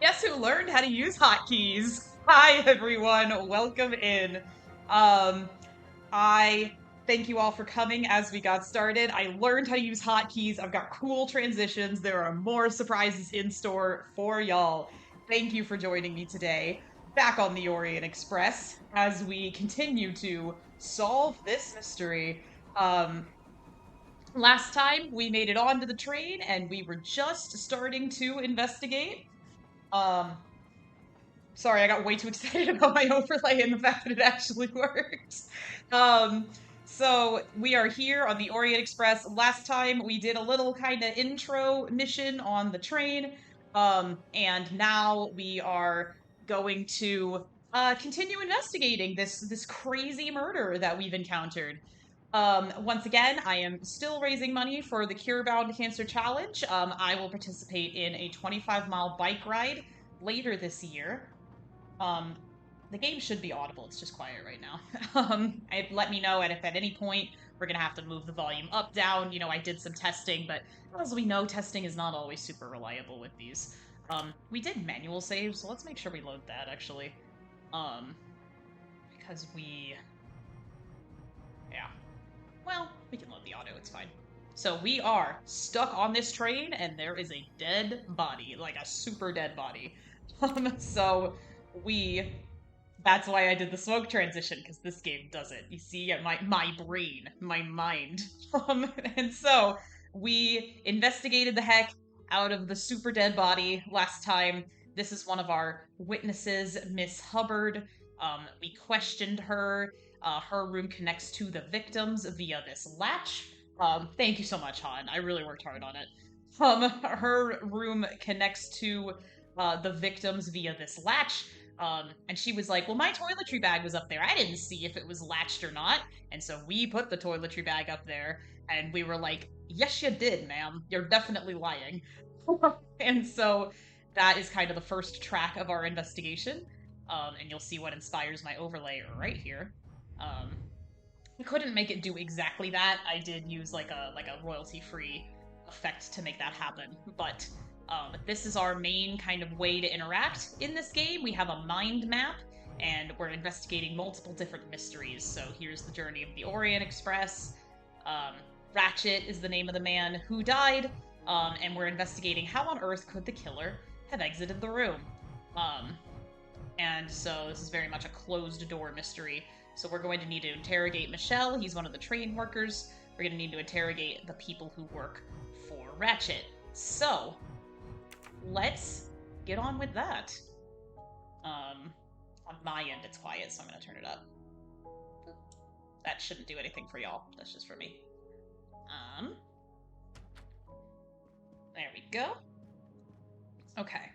Guess who learned how to use hotkeys? Hi, everyone. Welcome in. I thank you all for coming as we got started. I learned how to use hotkeys. I've got cool transitions. There are more surprises in store for y'all. Thank you for joining me today, back on the Orient Express, as we continue to solve this mystery. Last time we made it onto the train and we were just starting to investigate. Um, Sorry, I got way too excited about my overlay and the fact that it actually worked. Um, so we are here on the Orient Express. Last time we did a little kind of intro mission on the train. And now we are going to continue investigating this crazy murder that we've encountered. Once again, I am still raising money for the Curebound Cancer Challenge. I will participate in a 25-mile bike ride later this year. um, the game should be audible. It's just quiet right now. Let me know, and if at any point we're gonna have to move the volume up, down. You know, I did some testing, but as we know, testing is not always super reliable with these. We did manual save, so let's make sure we load that actually. Um, because yeah. Well, we can load the auto. It's fine. So we are stuck on this train, and there is a dead body, like a super dead body. So we that's why I did the smoke transition, because this game does it. You see, my brain, my mind. And so we investigated the heck out of the super dead body last time. This is one of our witnesses, Miss Hubbard. We questioned her. Her room connects to the victims via this latch. Thank you so much, Han. I really worked hard on it. Her room connects to the victims via this latch. And she was like, well, my toiletry bag was up there. I didn't see if it was latched or not. And so we put the toiletry bag up there, and we were like, yes, you did, ma'am. You're definitely lying. And so that is kind of the first track of our investigation. And you'll see what inspires my overlay right here. I couldn't make it do exactly that. I did use like a royalty-free effect to make that happen, but this is our main kind of way to interact in this game. We have a mind map, and we're investigating multiple different mysteries. So here's the journey of the Orient Express. Um, Ratchet is the name of the man who died, and we're investigating how on earth could the killer have exited the room. And so this is very much a closed door mystery. So we're going to need to interrogate Michelle. He's one of the train workers. We're going to need to interrogate the people who work for Ratchet. So let's get on with that. On my end, it's quiet, so I'm going to turn it up. That shouldn't do anything for y'all. That's just for me. There we go. Okay.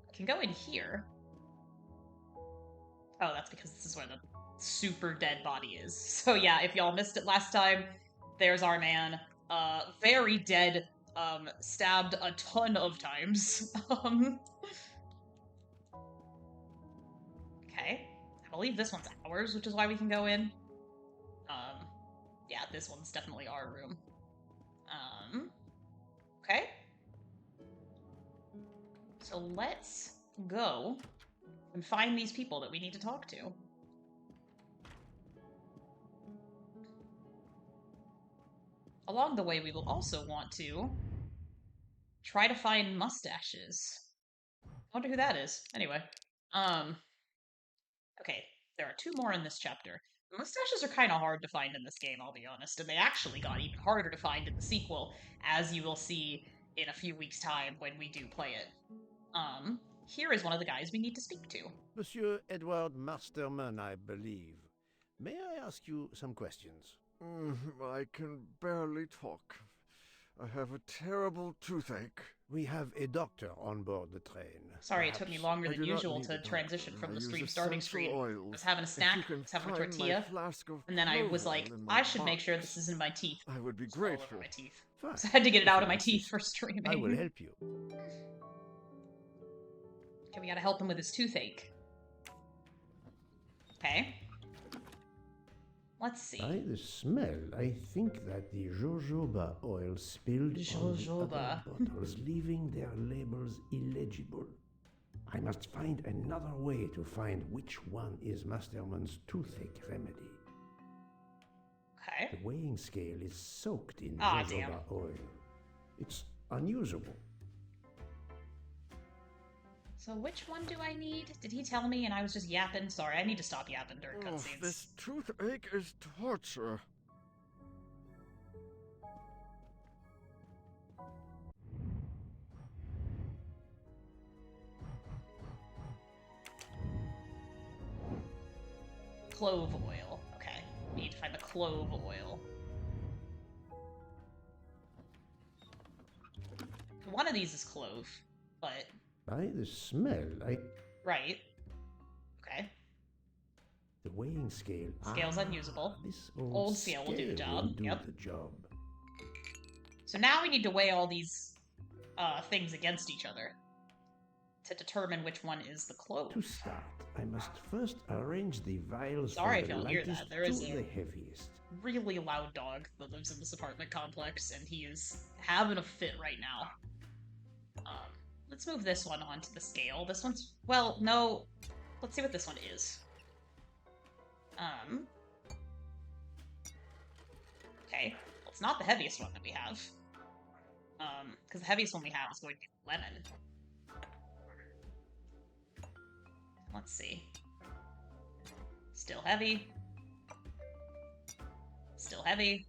I can go in here. Oh, that's because this is where the super dead body is. So yeah, if y'all missed it last time, there's our man. Very dead, stabbed a ton of times. Okay. I believe this one's ours, which is why we can go in. Yeah, this one's definitely our room. Okay. So let's go and find these people that we need to talk to. Along the way, we will also want to try to find mustaches. I wonder who that is. Anyway, okay, there are two more in this chapter. Mustaches are kind of hard to find in this game, I'll be honest, and they actually got even harder to find in the sequel, as you will see in a few weeks' time when we do play it. Here is one of the guys we need to speak to. Monsieur Edward Masterman, I believe. May I ask you some questions? I can barely talk. I have a terrible toothache. We have a doctor on board the train. Sorry, it took me longer than usual to transition from the stream starting screen. I was having a snack, I was having a tortilla, and then I was like, I should make sure this isn't my teeth. I would be It's all over grateful. my teeth. Fine. So I had to get it out of my teeth for streaming. I will help you. Okay, we gotta help him with his toothache. Okay. Let's see. By the smell, I think that the jojoba oil spilled on the Jojoba. other bottles, leaving their labels illegible. I must find another way to find which one is Masterman's toothache remedy. Okay. The weighing scale is soaked in Ah, jojoba damn. oil. It's unusable. So which one do I need? Did he tell me and I was just yapping? Sorry, I need to stop yapping during Oh, cutscenes. this toothache is torture. Clove oil. Okay. We need to find the clove oil. One of these is clove, but... By the smell, I... Right. Okay. The weighing scale... Scale's unusable. This Old scale will do the job. Will do Yep. the job. So now we need to weigh all these things against each other to determine which one is the clove. To start, I must first arrange the vials Sorry from if the y'all hear lightest that. There is to a the heaviest. really loud dog that lives in this apartment complex, and he is having a fit right now. Let's move this one onto the scale. This one's... Well, no. Let's see what this one is. Okay. Well, it's not the heaviest one that we have. Because the heaviest one we have is going to be lemon. Let's see. Still heavy. Still heavy.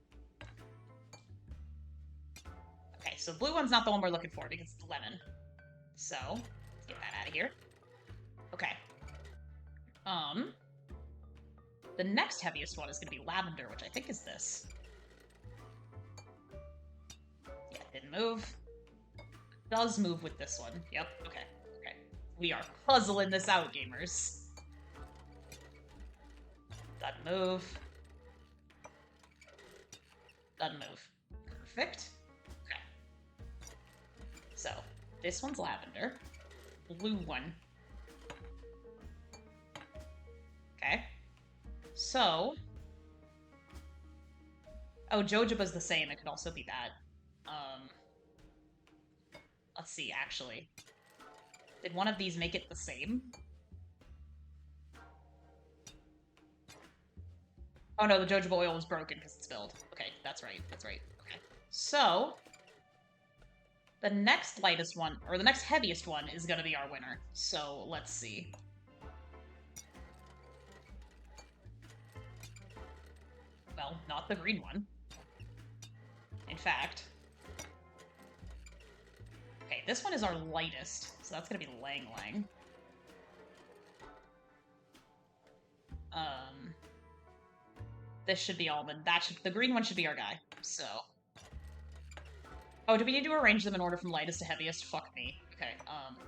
Okay, so blue one's not the one we're looking for because it's lemon. So, let's get that out of here. Okay. The next heaviest one is going to be lavender, which I think is this. Yeah, didn't move. Does move with this one. Yep, okay. Okay. We are puzzling this out, gamers. Doesn't move. Doesn't move. Perfect. Okay. So, this one's lavender. Blue one. Okay. So... Oh, jojoba's the same. It could also be that. Let's see, actually. Did one of these make it the same? Oh no, the jojoba oil was broken because it spilled. Okay, that's right, that's right. Okay. So... The next lightest one, or the next heaviest one, is gonna be our winner. So, let's see. Well, not the green one. In fact... Okay, this one is our lightest, so that's gonna be Lang Lang. This should be Almond. The green one should be our guy, so... Oh, do we need to arrange them in order from lightest to heaviest? Fuck me. Okay,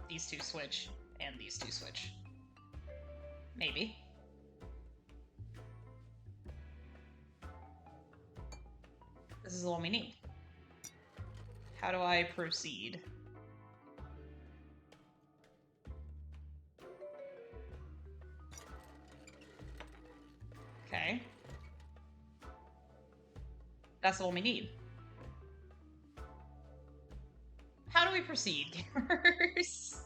these two switch, and these two switch. Maybe. This is the one we need. How do I proceed? Okay. That's the one we need. How do we proceed, gamers?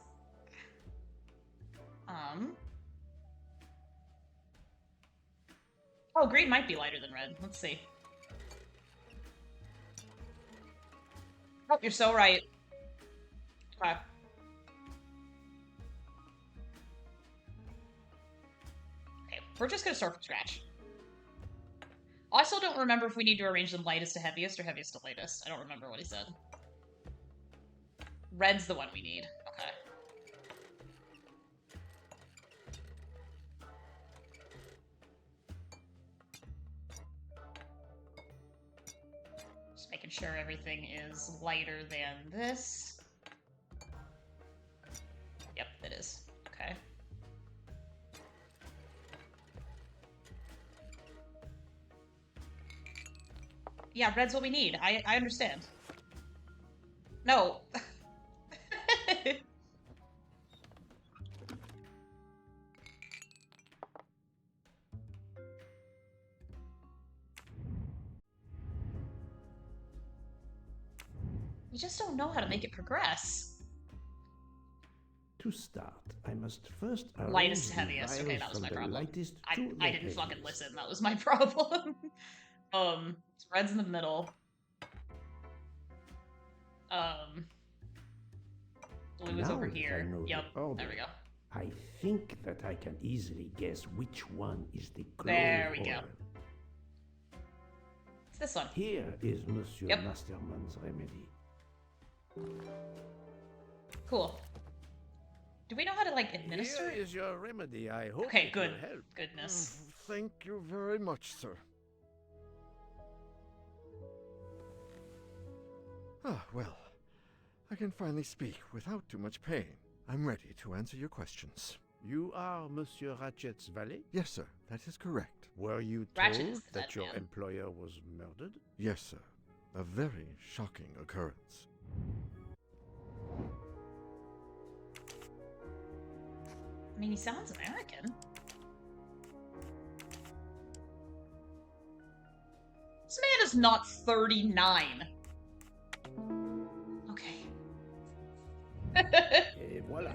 Oh, green might be lighter than red. Let's see. Oh, you're so right. Okay. Okay, we're just gonna start from scratch. I still don't remember if we need to arrange them lightest to heaviest or heaviest to lightest. I don't remember what he said. Red's the one we need. Okay. Just making sure everything is lighter than this. Yep, it is. Okay. Yeah, red's what we need. I understand. No. You just don't know how to make it progress. To start, I must first arrange Lightest to the heaviest. Okay, vials that was from my the problem. lightest to I the didn't fucking heaviest. listen. That was my problem. Red's in the middle. Blue is Now over that I here. know Yep, the order, there we go. I think that I can easily guess which one is the clove There we go. oil. It's this one. Here is Monsieur Yep. Masterman's remedy. Cool. Do we know how to, like, administer Here it? is your remedy. I hope Okay, it good. will help. Goodness. Thank you very much, sir. Ah, well, I can finally speak without too much pain. I'm ready to answer your questions. You are Monsieur Ratchet's valet? Yes, sir, that is correct. Were you Ratchet told is the that dead your man. employer was murdered? Yes, sir. A very shocking occurrence. I mean, he sounds American. This man is not 39. Okay. Et voilà.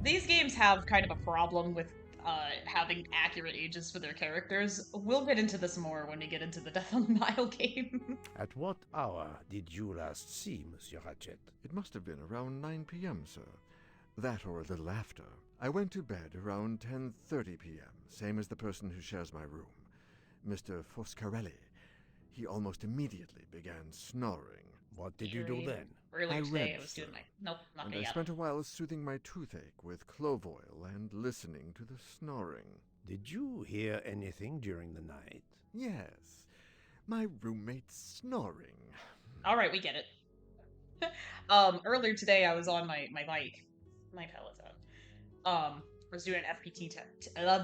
These games have kind of a problem with having accurate ages for their characters. We'll get into this more when we get into the Death on the Nile game. At what hour did you last see Monsieur Ratchet? It must have been around 9 p.m., sir. That or a little after. I went to bed around 10:30 p.m., same as the person who shares my room, Mr. Foscarelli. He almost immediately began snoring. What did you do then? Earlier I today, read, I was doing sir. my... Nope, not And gonna I yet. spent a while soothing my toothache with clove oil and listening to the snoring. Did you hear anything during the night? Yes, my roommate's snoring. Alright, we get it. Earlier today, I was on my bike. My Peloton. I was doing an FPT test. I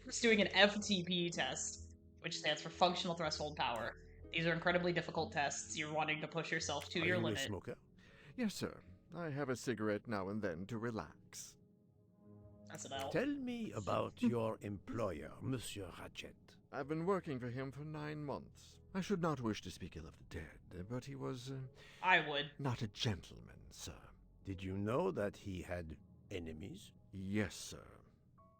was doing an FTP test, which stands for Functional Threshold Power. These are incredibly difficult tests. You're wanting to push yourself to Are your you limit. a smoker? Yes, sir. I have a cigarette now and then to relax. That's an L. Tell me about your employer, Monsieur Ratchet. I've been working for him for 9 months. I should not wish to speak ill of the dead, but he was I would. not a gentleman, sir. Did you know that he had enemies? Yes, sir.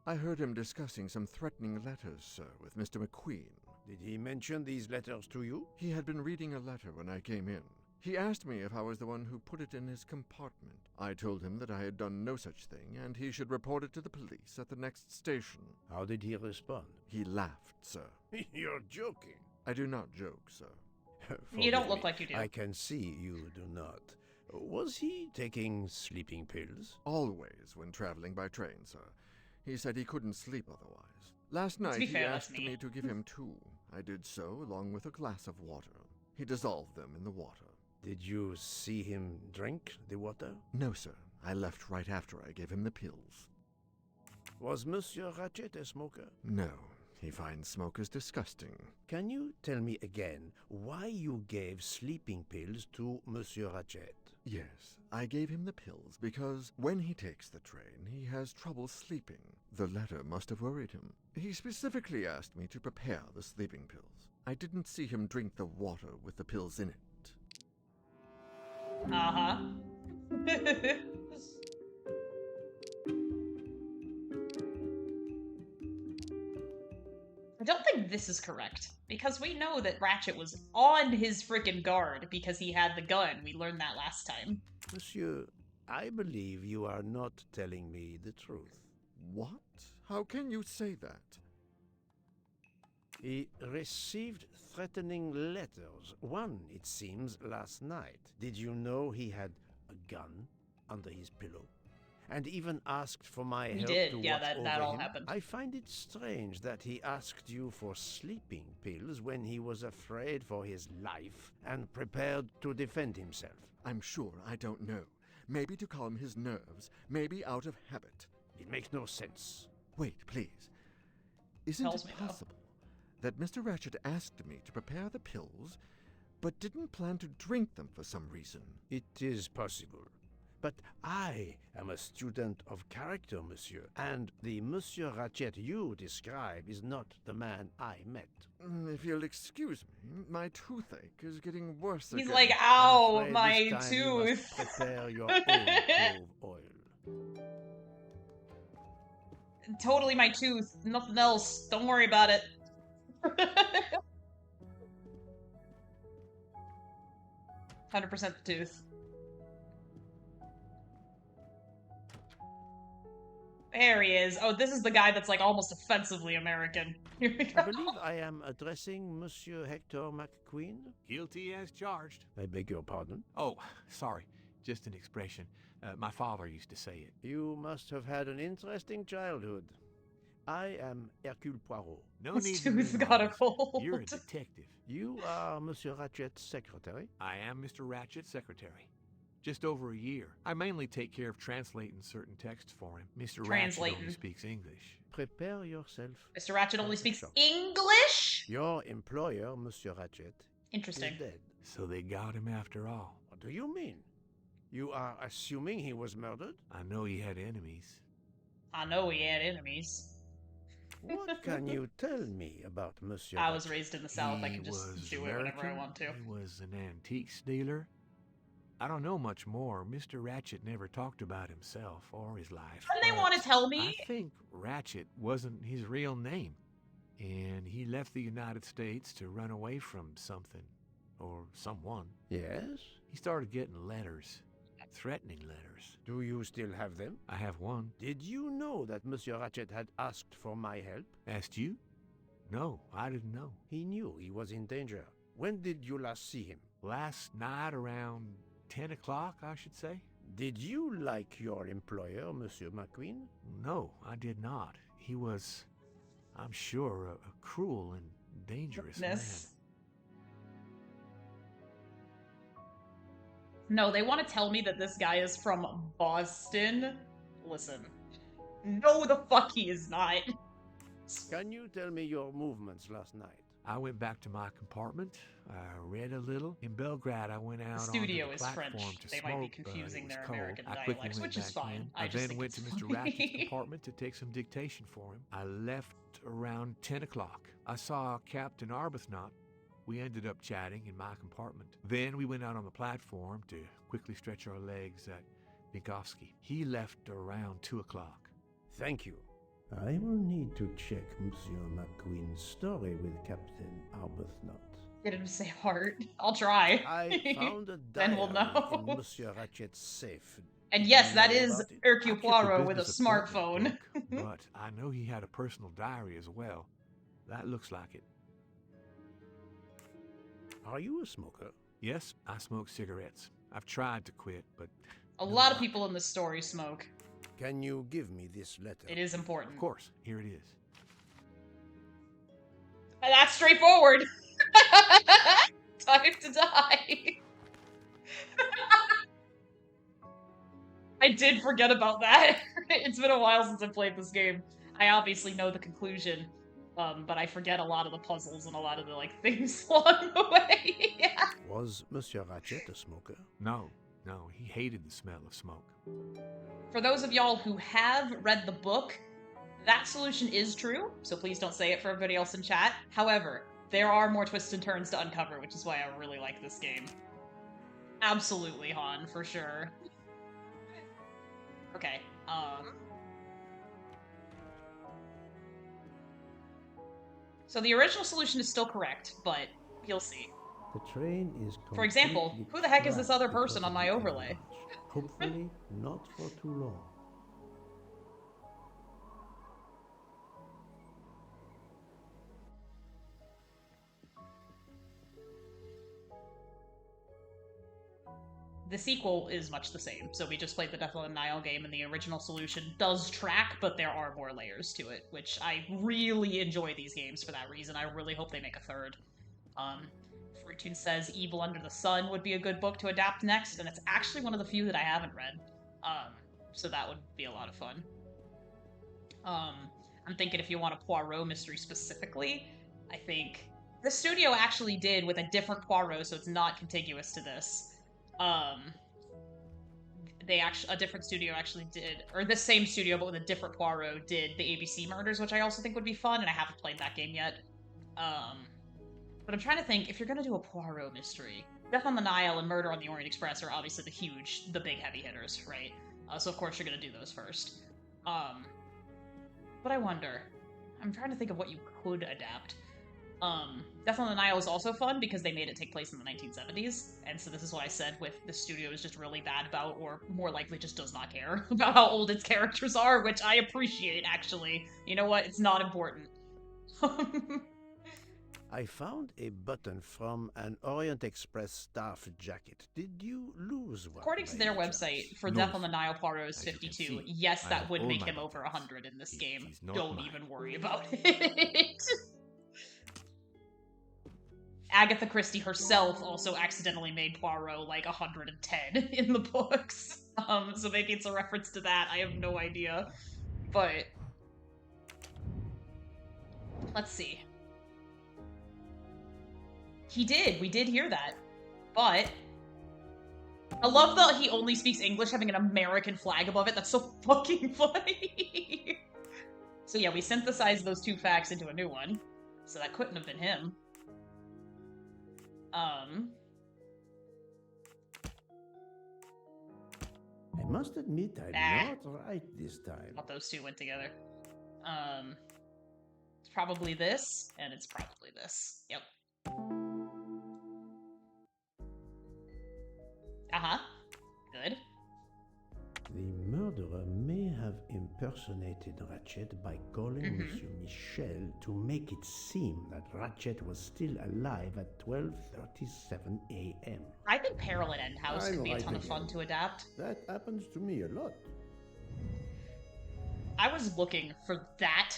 I heard him discussing some threatening letters, sir, with Mr. McQueen. Did he mention these letters to you? He had been reading a letter when I came in. He asked me if I was the one who put it in his compartment. I told him that I had done no such thing, and he should report it to the police at the next station. How did he respond? He laughed, sir. You're joking. I do not joke, sir. You don't Forgive look me. like you do. I can see you do not. Was he taking sleeping pills? Always when traveling by train, sir. He said he couldn't sleep otherwise. Last night be he fair, that's asked me. me to give him 2. I did so, along with a glass of water. He dissolved them in the water. Did you see him drink the water? No, sir. I left right after I gave him the pills. Was Monsieur Ratchet a smoker? No, he finds smokers disgusting. Can you tell me again why you gave sleeping pills to Monsieur Ratchet? Yes, I gave him the pills because when he takes the train, he has trouble sleeping. The letter must have worried him. He specifically asked me to prepare the sleeping pills. I didn't see him drink the water with the pills in it. Uh-huh. I don't think this is correct, because we know that Ratchet was on his frickin' guard because he had the gun. We learned that last time. Monsieur, I believe you are not telling me the truth. What? How can you say that? He received threatening letters. One, it seems, last night. Did you know he had a gun under his pillow? And even asked for my He help did, to yeah, watch that over all him? happened. I find it strange that he asked you for sleeping pills when he was afraid for his life and prepared to defend himself. I'm sure I don't know. Maybe to calm his nerves, maybe out of habit. It makes no sense. Wait, please. Isn't Tells it me, though. possible that Mr. Ratchet asked me to prepare the pills, but didn't plan to drink them for some reason? It is possible. But I am a student of character, monsieur, and the Monsieur Ratchet you describe is not the man I met. If you'll excuse me, my toothache is getting worse He's again. like, I'm ow, afraid my this time you tooth. must prepare your own clove oil. Totally my tooth. Nothing else. Don't worry about it. 100% the tooth. There he is. Oh, this is the guy that's like almost offensively American. Here we go. I believe I am addressing Monsieur Hector McQueen. Guilty as charged. I beg your pardon. Oh, sorry. Just an expression. My father used to say it. You must have had an interesting childhood. I am Hercule Poirot. No His need to tooth minimize. got a cold. You're a detective. You are Monsieur Ratchet's secretary? I am Mr. Ratchet's secretary. Just over a year. I mainly take care of translating certain texts for him. Mr. Ratchet Translating. only speaks English. Prepare yourself. Mr. Ratchet only speaks Shock. English? Your employer, Monsieur Ratchet, Interesting. is dead. So they got him after all. What do you mean? You are assuming he was murdered? I know he had enemies. I know he had enemies. What can you tell me about Monsieur I was Ratchet? raised in the South. I He can just was do it whenever I American. want to. He was an antiques dealer. I don't know much more. Mr. Ratchet never talked about himself or his life. And they but want to tell me? I think Ratchet wasn't his real name. And he left the United States to run away from something. Or someone. Yes? He started getting letters. Threatening letters. Do you still have them? I have one. Did you know that Monsieur Ratchet had asked for my help? Asked you? No, I didn't know. He knew he was in danger. When did you last see him? Last night around 10 o'clock, I should say. Did you like your employer, Monsieur McQueen? No, I did not. He was, I'm sure, a cruel and dangerous man. Goodness. No, they want to tell me that this guy is from Boston. Listen. No, the fuck he is not. Can you tell me your movements last night? I went back to my compartment. I read a little. In Belgrade, I went out The studio onto the is platform French. to They smoke, might be but confusing it their was cold. American I quickly dialects, went which is back fine. in. I I just then think went to it's Mr. Ratchet's funny. compartment to take some dictation for him. I left around 10 o'clock. I saw Captain Arbuthnot. We ended up chatting in my compartment. Then we went out on the platform to quickly stretch our legs at Vinkovsky. He left around 2 o'clock. Thank you. I will need to check Monsieur McQueen's story with Captain Arbuthnot. Get him to say heart. I'll try. I found a Then diary we'll know. in Monsieur Ratchet's safe. And Did yes, you that know is about it? Hercule I kept the Poirot with a business appointment smartphone. book, but I know he had a personal diary as well. That looks like it. Are you a smoker? Yes, I smoke cigarettes. I've tried to quit, but A no lot of luck. people in this story smoke. Can you give me this letter? It is important. Of course, here it is. And that's straightforward. Time to die. I did forget about that. It's been a while since I played this game. I obviously know the conclusion, but I forget a lot of the puzzles and a lot of the things along the way. Yeah. Was Monsieur Ratchet a smoker? No, he hated the smell of smoke. For those of y'all who have read the book, that solution is true, so please don't say it for everybody else in chat. However, there are more twists and turns to uncover, which is why I really like this game. Absolutely, Han, for sure. Okay, so the original solution is still correct, but you'll see. The train is For example, completely who the heck is this trapped other because person of on my the overlay? avalanche. Hopefully, not for too long. The sequel is much the same, so we just played the Death on the Nile game, and the original solution does track, but there are more layers to it, which I really enjoy these games for that reason. I really hope they make a third. Fortune says Evil Under the Sun would be a good book to adapt next, and it's actually one of the few that I haven't read. So that would be a lot of fun. I'm thinking if you want a Poirot mystery specifically, I think the studio actually did with a different Poirot, so it's not contiguous to this. a different studio actually did, or the same studio but with a different Poirot did the ABC murders, which I also think would be fun, and I haven't played that game yet. But I'm trying to think, if you're gonna do a Poirot mystery, Death on the Nile and Murder on the Orient Express are obviously the big heavy hitters, right? So of course you're gonna do those first. But I wonder, I'm trying to think of what you could adapt. Death on the Nile is also fun because they made it take place in the 1970s, and so this is what I said with the studio is just really bad about, or more likely just does not care about how old its characters are, which I appreciate, actually. You know what? It's not important. I found a button from an Orient Express staff jacket. Did you lose one? According to their website, for Death on the Nile, Poirot is 52. Yes, that would make him over 100 in this game. Don't even worry about it. Agatha Christie herself also accidentally made Poirot like 110 in the books. So maybe it's a reference to that. I have no idea. But let's see. He did. We did hear that. But I love that he only speaks English having an American flag above it. That's so fucking funny. So yeah, we synthesized those two facts into a new one. So that couldn't have been him. I must admit I'm not right this time. Thought those two went together. It's probably this, and it's probably this. Yep. Uh-huh. Good. The murderer may have impersonated Ratchet by calling Monsieur Michel to make it seem that Ratchet was still alive at 12:37 a.m. I think Peril at End House could be a ton of fun to adapt. That happens to me a lot. I was looking for that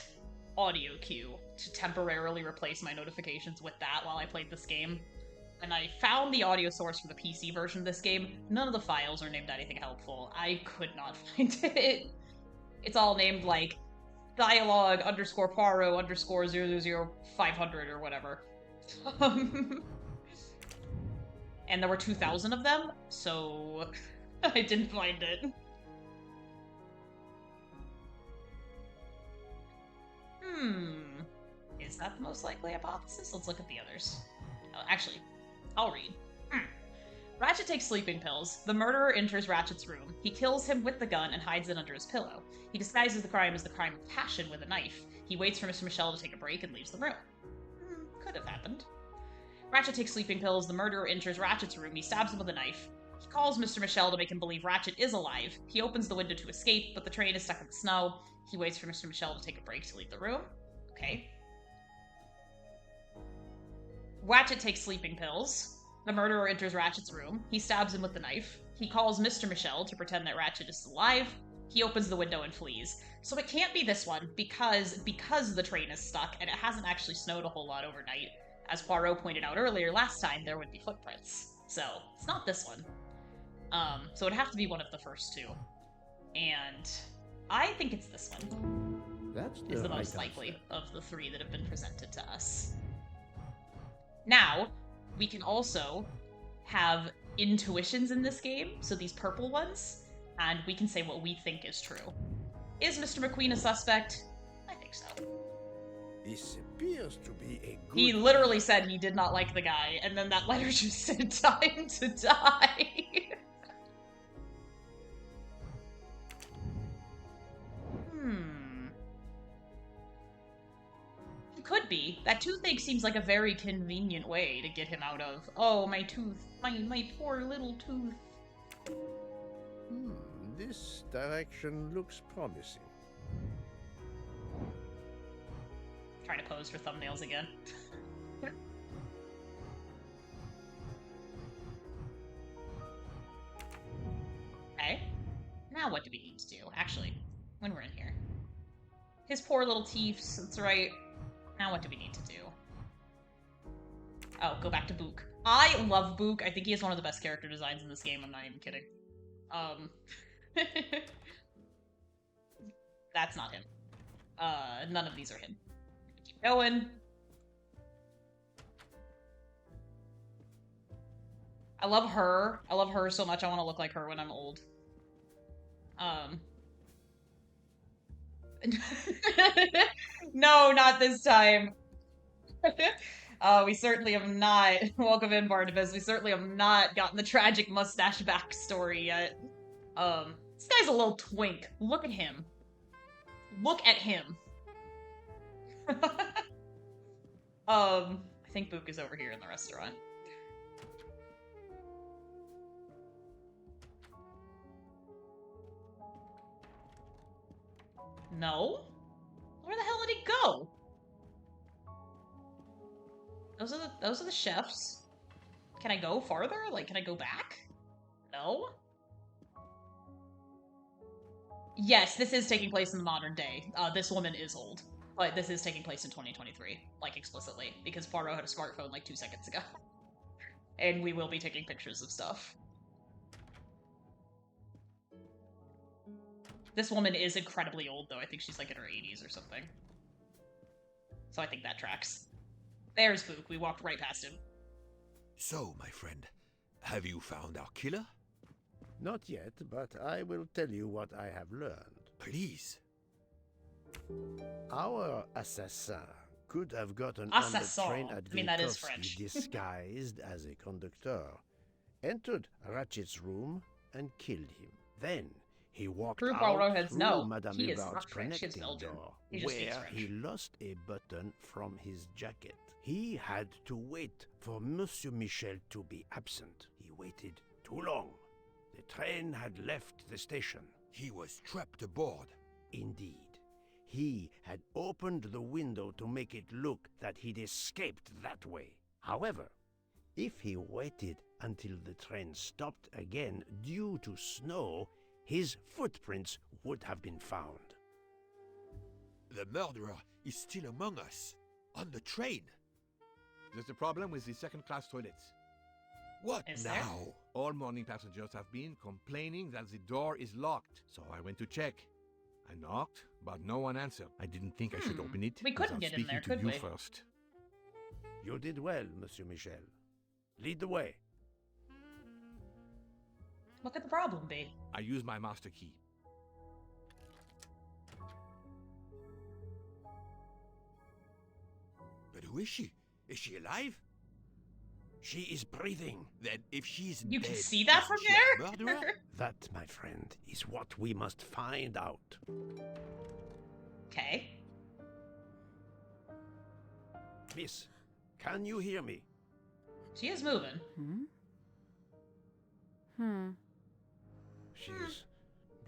audio cue to temporarily replace my notifications with that while I played this game. And I found the audio source for the PC version of this game. None of the files are named anything helpful. I could not find it. It's all named like dialogue _ Poirot _ 00500 or whatever. And there were 2,000 of them, so I didn't find it. Is that the most likely hypothesis? Let's look at the others. Oh, actually, I'll read. Ratchet takes sleeping pills. The murderer enters Ratchet's room. He kills him with the gun and hides it under his pillow. He disguises the crime as the crime of passion with a knife. He waits for Mr. Michel to take a break and leaves the room. Could have happened. Ratchet takes sleeping pills. The murderer enters Ratchet's room. He stabs him with a knife. He calls Mr. Michel to make him believe Ratchet is alive. He opens the window to escape, but the train is stuck in the snow. He waits for Mr. Michel to take a break to leave the room. Okay. Ratchet takes sleeping pills. The murderer enters Ratchet's room. He stabs him with the knife. He calls Mr. Michel to pretend that Ratchet is alive. He opens the window and flees. So it can't be this one because the train is stuck and it hasn't actually snowed a whole lot overnight. As Poirot pointed out earlier, last time there would be footprints. So it's not this one. So it'd have to be one of the first two. And I think it's this one. That's the most likely of the three that have been presented to us. Now, we can also have intuitions in this game, so these purple ones, and we can say what we think is true. Is Mr. McQueen a suspect? I think so. This appears to be a good... He literally said he did not like the guy, and then that letter just said time to die. Could be. That toothache seems like a very convenient way to get him out of, oh, my tooth, my poor little tooth. This direction looks promising. Trying to pose for thumbnails again. Okay. Now what do we need to do? Actually, when we're in here. His poor little teeth, that's right. Now what do we need to do? Oh, go back to Book. I love Book. I think he has one of the best character designs in this game. I'm not even kidding. That's not him. None of these are him. Keep going. I love her. I love her so much. I want to look like her when I'm old. Um. No, not this time. We certainly have not. Welcome in, Barnabas. We certainly have not gotten the tragic mustache backstory yet. This guy's a little twink. Look at him. Look at him. I think Book is over here in the restaurant. No? Where the hell did he go? Those are the chefs. Can I go farther? Like, can I go back? No? Yes, this is taking place in the modern day. This woman is old. But this is taking place in 2023, like, explicitly, because Poirot had a smartphone like 2 seconds ago. And we will be taking pictures of stuff. This woman is incredibly old, though. I think she's, like, in her 80s or something. So I think that tracks. There's Book. We walked right past him. So, my friend, have you found our killer? Not yet, but I will tell you what I have learned. Please. Our assassin could have gotten on the train at that is French. disguised as a conductor, entered Ratchet's room, and killed him. Then he walked out through Madame Hubbard's connecting door, where he lost a button from his jacket. He had to wait for Monsieur Michel to be absent. He waited too long. The train had left the station. He was trapped aboard. Indeed. He had opened the window to make it look that he'd escaped that way. However, if he waited until the train stopped again due to snow, his footprints would have been found. The murderer is still among us, on the train. There's a problem with the second-class toilets. What Is now? there? All morning passengers have been complaining that the door is locked, so I went to check. I knocked, but no one answered. I didn't think I should open it. We couldn't without get in there, speaking could to you we? first. You did well, Monsieur Michel. Lead the way. What could the problem be? I used my master key. But who is she? Is she alive? She is breathing. Then if she's You dead, can see that from isn't she a there? murderer? That, my friend, is what we must find out. Okay. Miss, can you hear me? She is moving. She is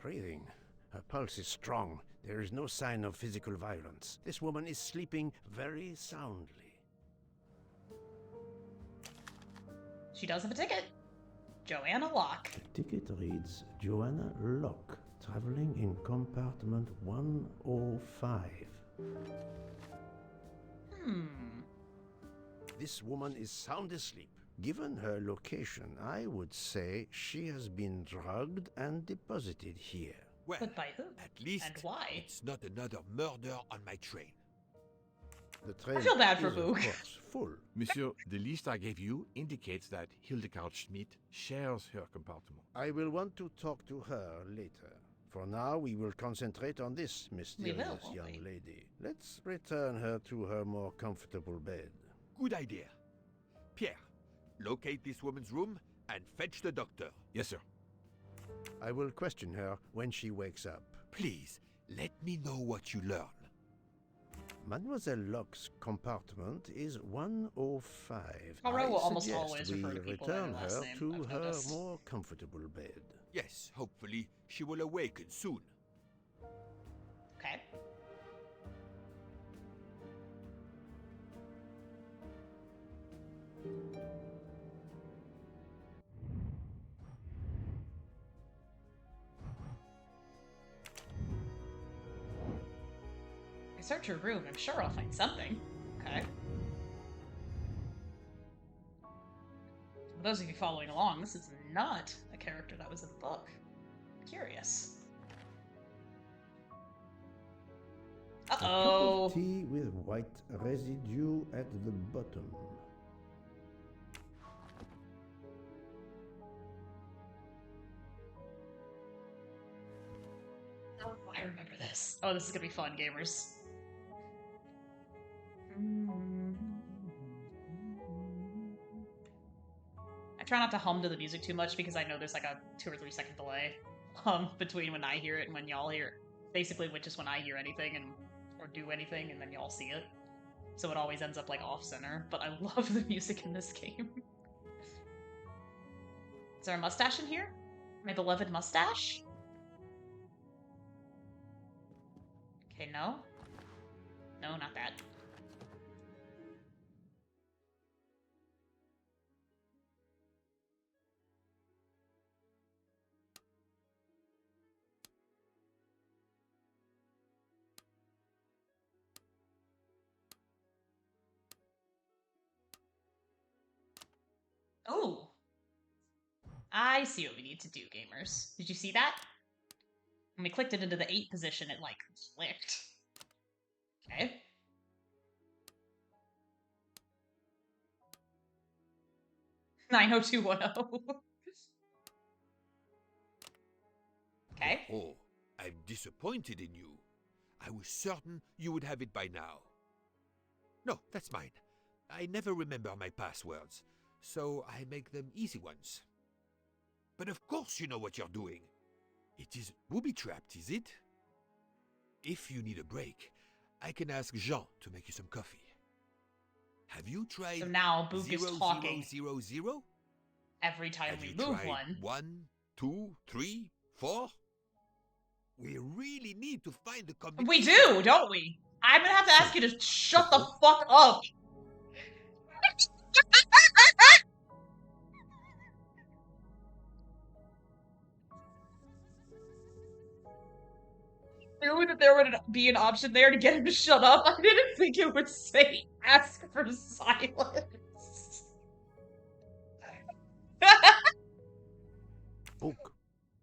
breathing. Her pulse is strong. There is no sign of physical violence. This woman is sleeping very soundly. She does have a ticket. Joanna Locke. The ticket reads, Joanna Locke, traveling in compartment 105. This woman is sound asleep. Given her location, I would say she has been drugged and deposited here. Well, But by who? at least And why? it's not another murder on my train. The train feel bad for is, of Boog. course, full. Monsieur, the list I gave you indicates that Hildegard Schmidt shares her compartment. I will want to talk to her later. For now, we will concentrate on this mysterious won't young we? lady. Let's return her to her more comfortable bed. Good idea. Pierre, locate this woman's room and fetch the doctor. Yes, sir. I will question her when she wakes up. Please, let me know what you learn. Mademoiselle Locke's compartment is 105. Poirot will I almost suggest always we refer to people by return their last her name, to I've her noticed. more comfortable bed. Yes, hopefully she will awaken soon. Okay. I search her room. I'm sure I'll find something. Okay. For those of you following along, this is not a character that was in the book. Curious. A cup Uh-oh. of tea with white residue at the bottom. this. Oh, this is gonna be fun, gamers. I try not to hum to the music too much because I know there's like a 2 or 3 second delay between when I hear it and when y'all hear it. Basically, which is when I hear anything or do anything and then y'all see it. So it always ends up like off-center, but I love the music in this game. Is there a mustache in here? My beloved mustache? Okay, no. No, not that. Oh! I see what we need to do, gamers. Did you see that? When we clicked it into the 8 position, it, like, clicked. Okay. (90210). Okay. Oh, I'm disappointed in you. I was certain you would have it by now. No, that's mine. I never remember my passwords, so I make them easy ones. But of course you know what you're doing. It is booby-trapped, is it? If you need a break, I can ask Jean to make you some coffee. Have you tried So now Boog is talking 0000? every time Have we you move tried one. 1, 2, 3, 4? We really need to find the combination. We do, don't we? I'm gonna have to ask you to shut the fuck up. I knew that there would be an option there to get him to shut up. I didn't think it would say ask for silence. Boog,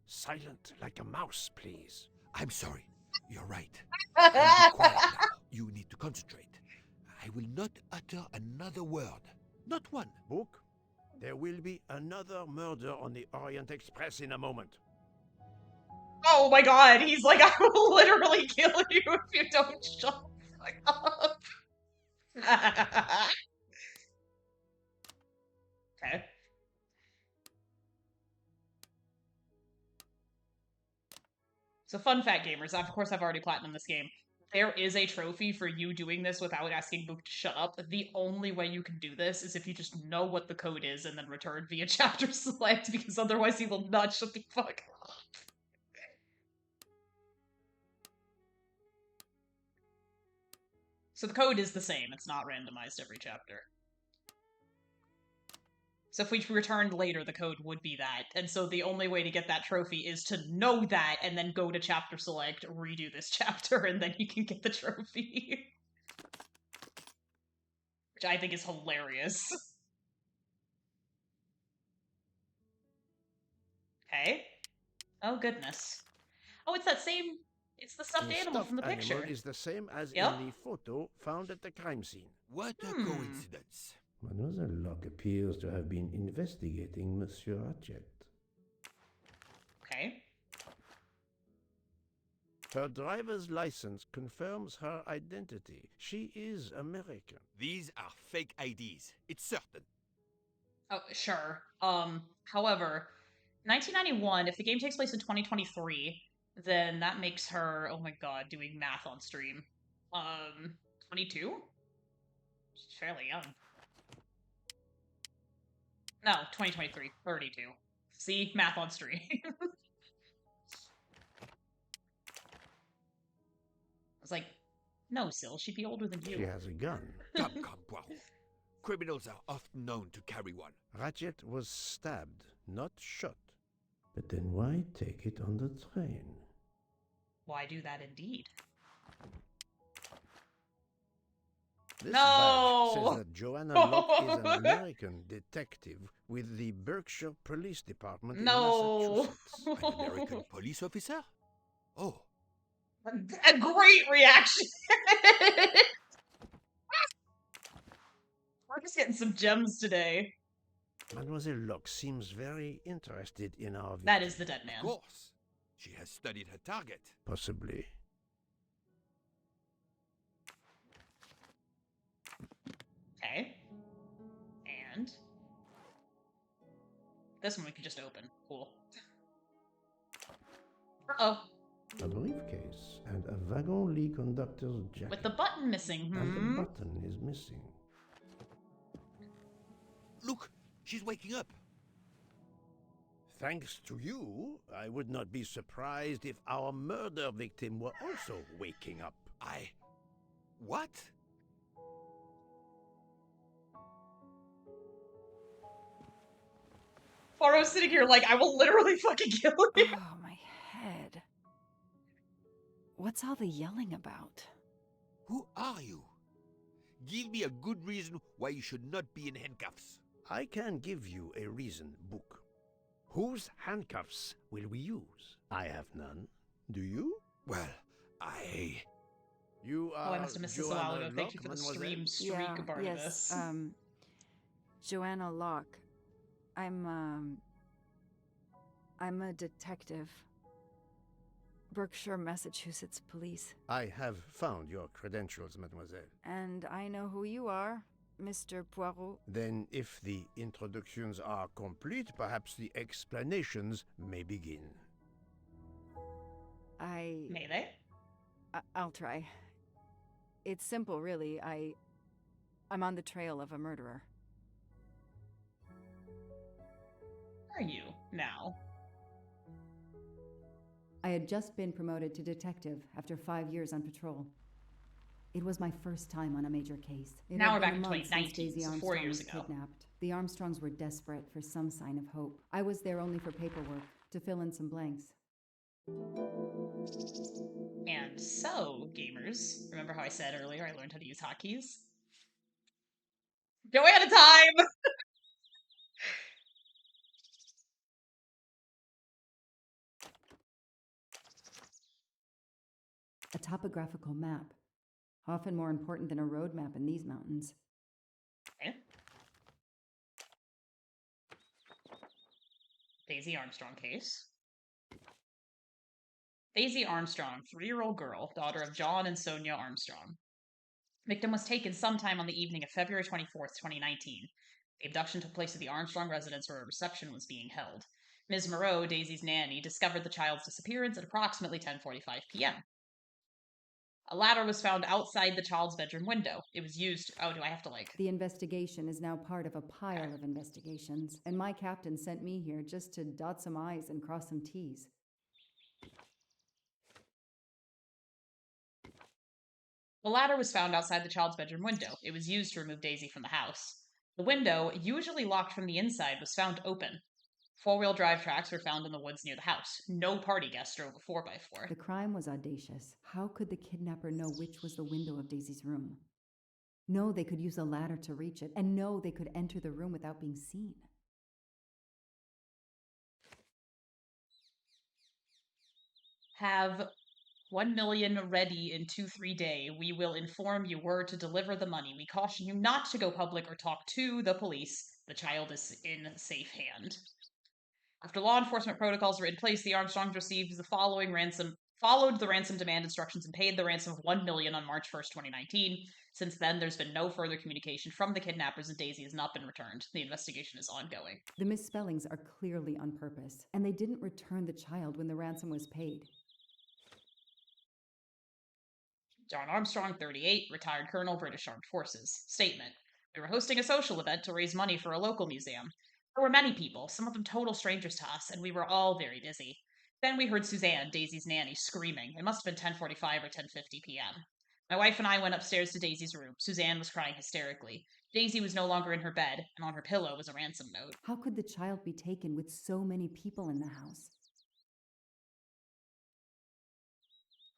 silent like a mouse, please. I'm sorry. You're right. I'll be quiet now. You need to concentrate. I will not utter another word. Not one. Boog, there will be another murder on the Orient Express in a moment. Oh my god, he's like, I will literally kill you if you don't shut the fuck up. Okay. So fun fact, gamers, of course I've already platinumed this game. There is a trophy for you doing this without asking Book to shut up. The only way you can do this is if you just know what the code is and then return via chapter select, because otherwise he will not shut the fuck up. So the code is the same, it's not randomized every chapter. So if we returned later, the code would be that. And so the only way to get that trophy is to know that and then go to chapter select, redo this chapter, and then you can get the trophy. Which I think is hilarious. Okay. Oh, goodness. Oh, it's that same... It's the stuffed animal from the picture. Animal is the same as Yep. in the photo found at the crime scene. What a coincidence. Mademoiselle Locke appears to have been investigating Monsieur Ratchet. Okay. Her driver's license confirms her identity. She is American. These are fake IDs. It's certain. Oh, sure. However, 1991, if the game takes place in 2023, then that makes her, oh my god, doing math on stream. 22? She's fairly young. No, 2023, 32. See? Math on stream. I was like, no, Syl, she'd be older than you. She has a gun. Come, Poirot. Criminals are often known to carry one. Ratchet was stabbed, not shot. But then why take it on the train? Why do that indeed? This No! badge says that Joanna Locke is an American detective with the Berkshire Police Department No! in Massachusetts. An American police officer? Oh, A great reaction! We're just getting some gems today. Mademoiselle Locke seems very interested in our victim. That is the dead of man. course. She has studied her target. Possibly. And this one we can just open. Cool. Uh-oh. A briefcase and a wagon-lit conductor's jacket. With the button missing. And the button is missing. Look, she's waking up. Thanks to you, I would not be surprised if our murder victim were also waking up. What? Foro's sitting here like, I will literally fucking kill you. Oh, my head. What's all the yelling about? Who are you? Give me a good reason why you should not be in handcuffs. I can give you a reason, Book. Whose handcuffs will we use? I have none. Do you? Well, You are I must have missed this a while ago. Joanna Thank you for the Locke, stream streak, Yeah, Barnabas. yes, Joanna Locke. I'm a detective. Berkshire, Massachusetts Police. I have found your credentials, mademoiselle. And I know who you are, Mr. Poirot. Then, if the introductions are complete, perhaps the explanations may begin. May they? I'll try. It's simple, really. I'm on the trail of a murderer. Are you now? I had just been promoted to detective after 5 years on patrol. It was my first time on a major case. It Now had we're been back a in month since 2019, Daisy so 4 Armstrong years was ago. kidnapped. The Armstrongs were desperate for some sign of hope. I was there only for paperwork, to fill in some blanks. And so, gamers, remember how I said earlier I learned how to use hotkeys? Joanna time! A topographical map, often more important than a road map in these mountains. Okay. Daisy Armstrong case. Daisy Armstrong, 3-year-old girl, daughter of John and Sonia Armstrong. Victim was taken sometime on the evening of February 24th, 2019. The abduction took place at the Armstrong residence where a reception was being held. Ms. Moreau, Daisy's nanny, discovered the child's disappearance at approximately 10:45 p.m. A ladder was found outside the child's bedroom window. It was used... Oh, do I have to, like... The investigation is now part of a pile of investigations, and my captain sent me here just to dot some I's and cross some T's. The ladder was found outside the child's bedroom window. It was used to remove Daisy from the house. The window, usually locked from the inside, was found open. 4-wheel drive tracks were found in the woods near the house. No party guest drove a 4x4. The crime was audacious. How could the kidnapper know which was the window of Daisy's room? No, they could use a ladder to reach it, and no, they could enter the room without being seen. Have 1 million ready in 2-3 day. We will inform you where to deliver the money. We caution you not to go public or talk to the police. The child is in safe hand. After law enforcement protocols were in place, the Armstrongs received the followed the ransom demand instructions and paid the ransom of 1 million on March 1st, 2019. Since then, there's been no further communication from the kidnappers and Daisy has not been returned. The investigation is ongoing. The misspellings are clearly on purpose, and they didn't return the child when the ransom was paid. John Armstrong, 38, retired colonel, British Armed Forces. Statement. We were hosting a social event to raise money for a local museum. There were many people, some of them total strangers to us, and we were all very busy. Then we heard Suzanne, Daisy's nanny, screaming. It must have been 10:45 or 10:50 p.m. My wife and I went upstairs to Daisy's room. Suzanne was crying hysterically. Daisy was no longer in her bed, and on her pillow was a ransom note. How could the child be taken with so many people in the house?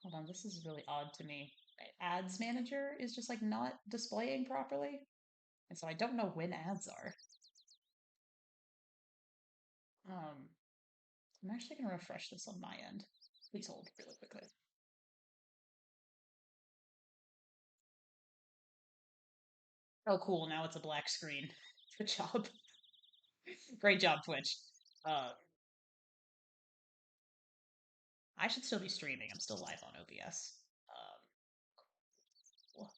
Hold on, this is really odd to me. Ads manager is just like not displaying properly. And so I don't know when ads are. I'm actually going to refresh this on my end. Please hold really quickly. Oh, cool. Now it's a black screen. Good job. Great job, Twitch. I should still be streaming. I'm still live on OBS. Cool.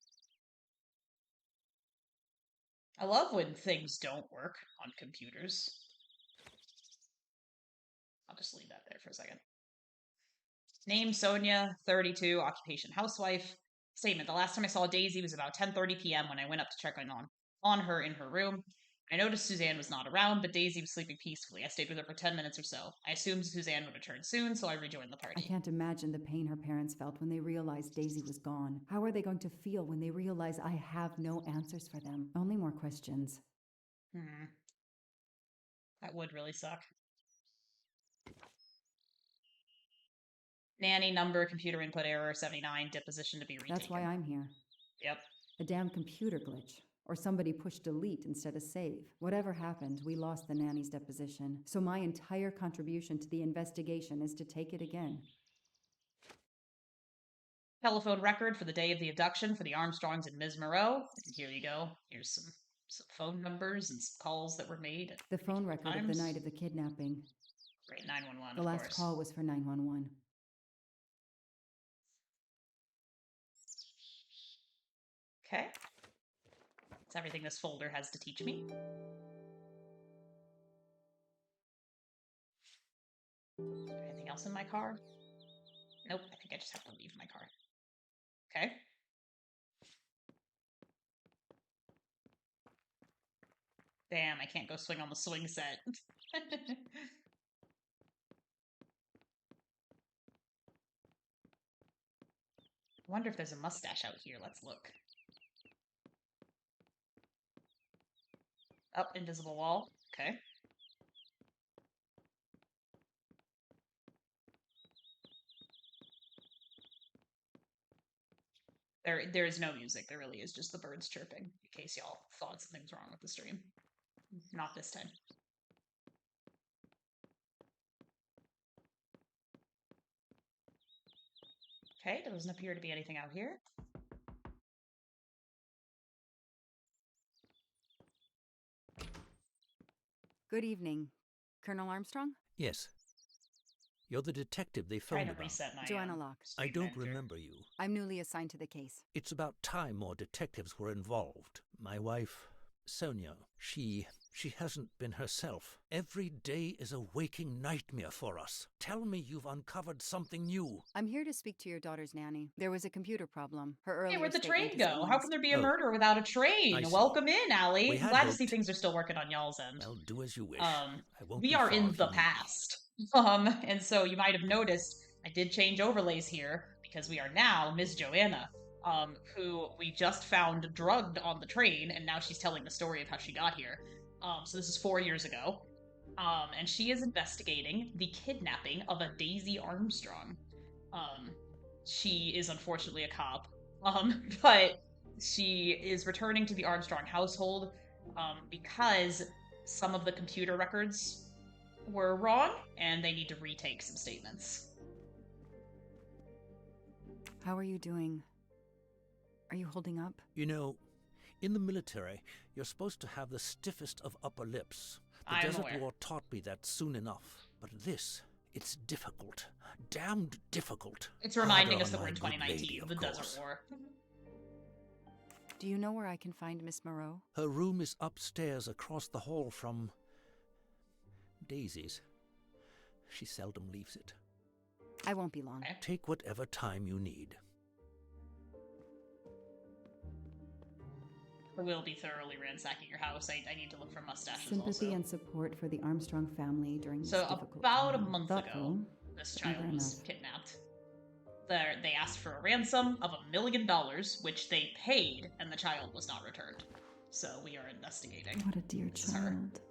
I love when things don't work on computers. I'll just leave that there for a second. Name Sonia, 32, occupation housewife. Statement: the last time I saw Daisy was about 10:30 p.m. when I went up to check on her in her room. I noticed Suzanne was not around, but Daisy was sleeping peacefully. I stayed with her for 10 minutes or so. I assumed Suzanne would return soon, so I rejoined the I party. can't imagine the pain her parents felt when they realized Daisy was gone. How are they going to feel when they realize I have no answers for them? Only more questions. That would really suck. Nanny number, computer input error, 79, deposition to be retaken. That's why I'm here. Yep. A damn computer glitch. Or somebody pushed delete instead of save. Whatever happened, we lost the nanny's deposition. So my entire contribution to the investigation is to take it again. Telephone record for the day of the abduction for the Armstrongs and Ms. Moreau. And here you go. Here's some phone numbers and some calls that were made. At The phone record times. of the night of the kidnapping. Great, 911, The of last course. call was for 911. Okay. That's everything this folder has to teach me. Anything else in my car? Nope, I think I just have to leave my car. Okay. Damn, I can't go swing on the swing set. I wonder if there's a mustache out here. Let's look. Up, invisible wall. Okay. There is no music. There really is just the birds chirping, in case y'all thought something's wrong with the stream. Not this time. Okay, there doesn't appear to be anything out here. Good evening. Colonel Armstrong? Yes. You're the detective they Trying phoned to about. reset my Joanna Locke. I stream don't manager. remember you. I'm newly assigned to the case. It's about time more detectives were involved. My wife, Sonia, she hasn't been herself. Every day is a waking nightmare for us. Tell me you've uncovered something new. I'm here to speak to your daughter's nanny. There was a computer problem. Her earlier Hey, where'd the statement train is go? How erased. can there be a Oh, murder without a I train? see. Welcome in, Allie. We I'm had glad to see hoped. things are still working on y'all's end. Well, do as you wish. I won't We be are far in if the you need me. past. And so you might have noticed I did change overlays here because we are now Ms. Joanna, who we just found drugged on the train, and now she's telling the story of how she got here. So this is 4 years ago. And she is investigating the kidnapping of a Daisy Armstrong. She is unfortunately a cop, but she is returning to the Armstrong household because some of the computer records were wrong, and they need to retake some statements. How are you doing? Are you holding up? You know, in the military, you're supposed to have the stiffest of upper lips. The I'm Desert aware. War taught me that soon enough. But this, it's difficult. Damned difficult. It's reminding Harder us that on we're in my good 2019, lady, of the course. Desert War. Do you know where I can find Miss Moreau? Her room is upstairs across the hall from Daisy's. She seldom leaves it. I won't be long. Okay. Take whatever time you need. I will be thoroughly ransacking your house. I need to look for mustaches Sympathy also. and support for the Armstrong family during this So difficult about a time. month Thoughtful. ago, this Fair child was enough. kidnapped. They asked for a ransom of $1 million, which they paid, and the child was not returned. So we are investigating. What a dear This is her. child.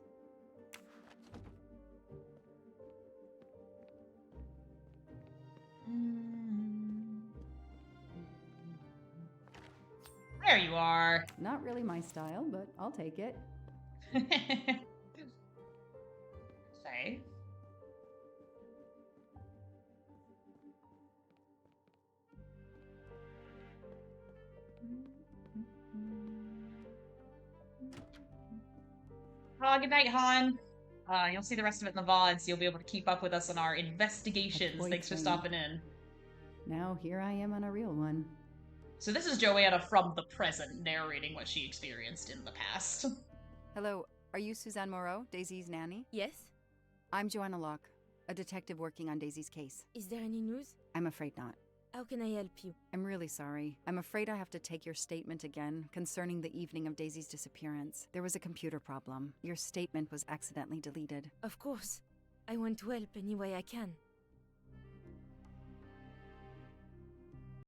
There you are. Not really my style, but I'll take it. Say. Good night, Han. You'll see the rest of it in the VODs. You'll be able to keep up with us on our investigations. boy Thanks for thing. stopping in. Now here I am on a real one. So this is Joanna from the present narrating what she experienced in the past. Hello, are you Suzanne Moreau, Daisy's nanny? Yes? I'm Joanna Locke, a detective working on Daisy's case. Is there any news? I'm afraid not. How can I help you? I'm really sorry. I'm afraid I have to take your statement again concerning the evening of Daisy's disappearance. There was a computer problem. Your statement was accidentally deleted. Of course. I want to help any way I can.